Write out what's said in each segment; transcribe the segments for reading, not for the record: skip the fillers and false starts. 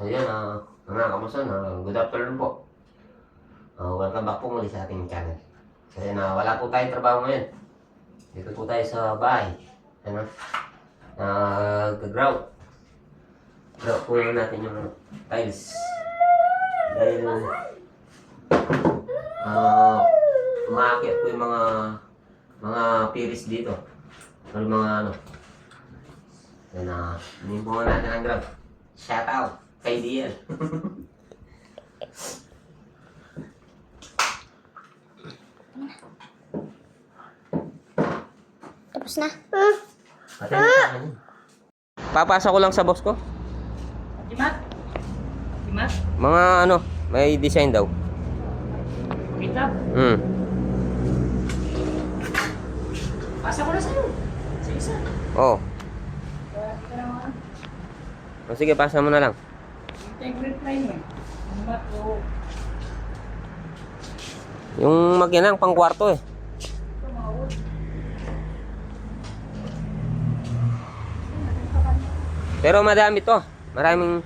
So yan, mga kamuson, good afternoon po. Welcome back po muli sa ating channel. So yan, wala po tayong trabaho ngayon. Dito po tayo sa bahay. Ano? Grout. Grout po natin yung tiles. Dahil umaakit po yung mga piris dito. O mga ano. Yan, hindi po natin ang grout. Shout out kay Dian. Tapos na. Papasa ko lang sa boss ko. Dimat? Dimat? Mga ano, may design daw. Kita? Pasa ko na sa'yo. Sa isa. Oo. Hindi ka naman. O sige, pasa mo na lang. Take reply mo eh. Dimat o. Yung makinang pang kwarto eh. Tumawag. Pero madami to. Maraming.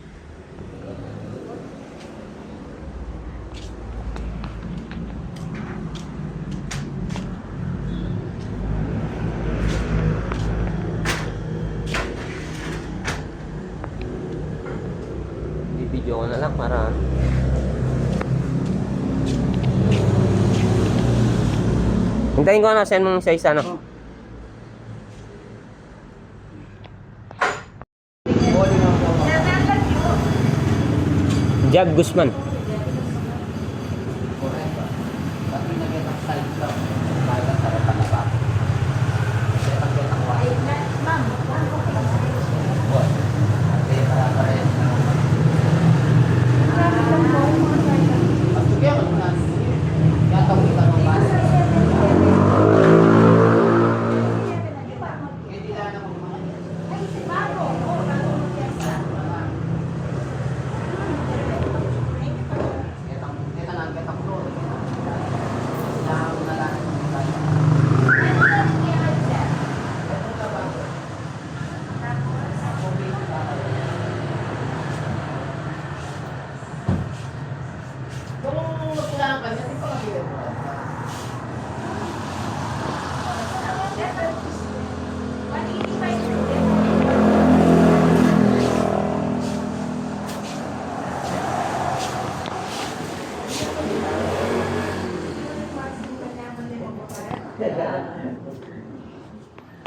Video ko na lang para hintayin ko na, send mo sa isa, no? Jag Guzman.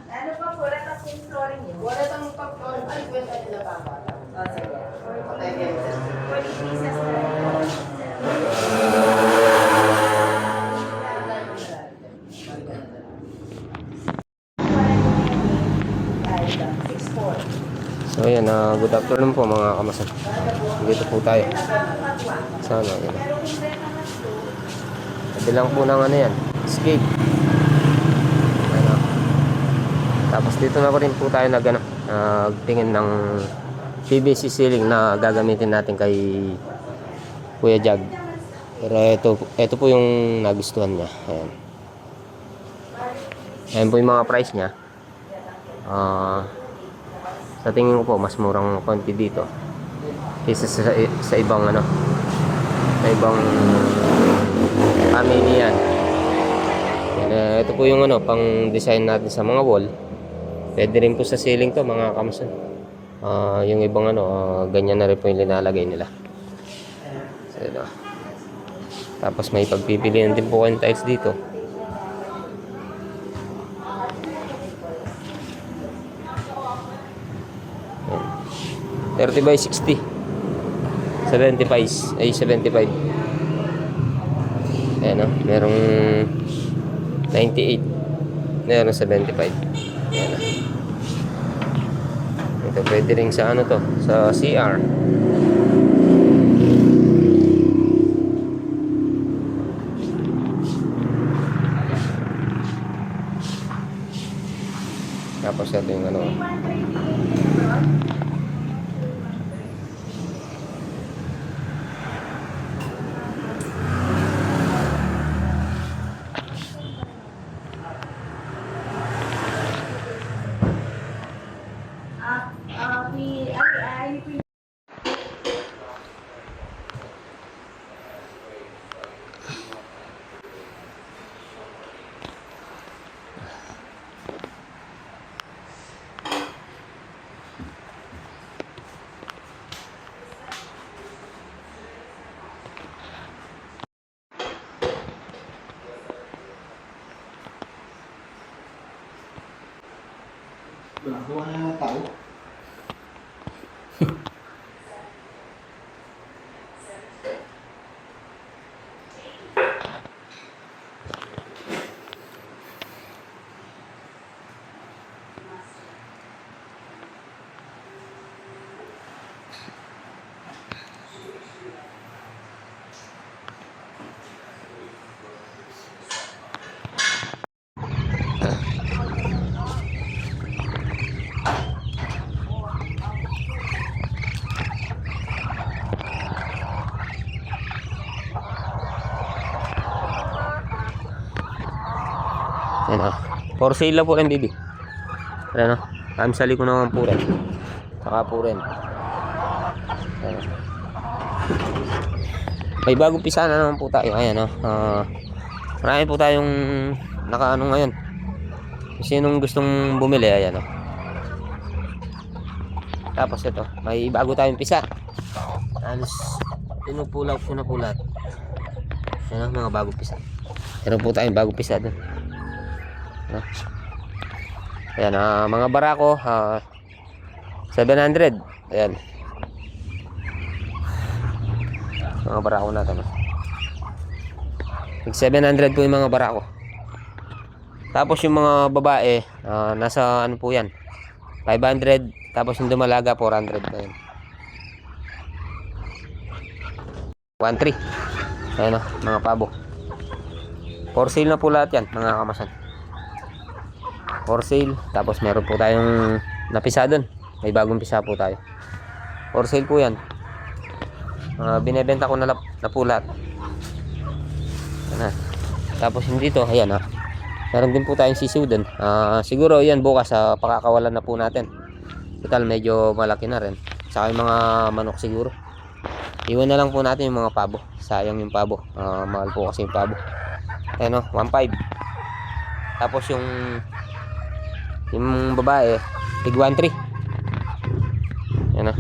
Ano pa po? Wala tapos yung flooring yun? Wala tang pag-flooring. Ay, kwenta nila pa ba? O, sige. 40 pieces na. So ayan, good afternoon po mga kamasan. Dito po tayo. Sana yan. Kabilang po ng ano yan, escape. Ano. Tapos dito na rin po tayo nagtingin ng PVC ceiling na gagamitin natin kay Kuya Jag. Pero ito po yung nagustuhan niya. Ayan. Ayan po yung mga price niya. Sa tingin ko po mas murang konti dito kaysa sa ibang ano, sa ibang family yan. Ito po yung ano, pang design natin sa mga wall. Pwede rin po sa ceiling to mga kamasan. Yung ibang ano, ganyan na rin po yung linalagay nila. So, ito. Tapos may pagpipilian din po kayong tiles dito. Ayan. 30 by 60. 75 ay 75. Ayan, merong 98. Merong 75. Ayan. Ito pwede rin sa ano to, sa CR. Tapos ito yung ano. Gawa na ng tao. Yan o. For sale lang po rin, baby. Ayan o. Kamsali ko naman po rin. Saka po rin. Ayan. May bagong pisa na naman po tayo. Ayan o. Marami po tayong nakaano ngayon. Sinong gustong bumili, ayan o. Tapos ito, may bago tayong pisa. Alas, pinupulaw ko na po lahat. Ayan o, mga bagong pisa. Meron po tayong bagong pisa doon. Ayan, mga barako, 700. Ayan. Mga barako natin. 700 po yung mga barako. Tapos yung mga babae, nasa ano po yan, 500. Tapos yung dumalaga, 400 na yun. 1.3. Ayan o, mga pabo. For sale na po lahat yan, mga kamasan. For sale. Tapos meron po tayong napisa doon. May bagong pisa po tayo. For sale po yan. Binebenta ko na po lahat. Ayan. Tapos hindi to, ayan ha. Meron din po tayong sisiw doon. Siguro yan bukas pakakawalan na po natin. Total medyo malaki na rin. Saka yung mga manok siguro. Iwan na lang po natin yung mga pabo. Sayang yung pabo. Mahal po kasi yung pabo. Ayan o, 1.5. Tapos yung babae, tig 1.3. Yan o.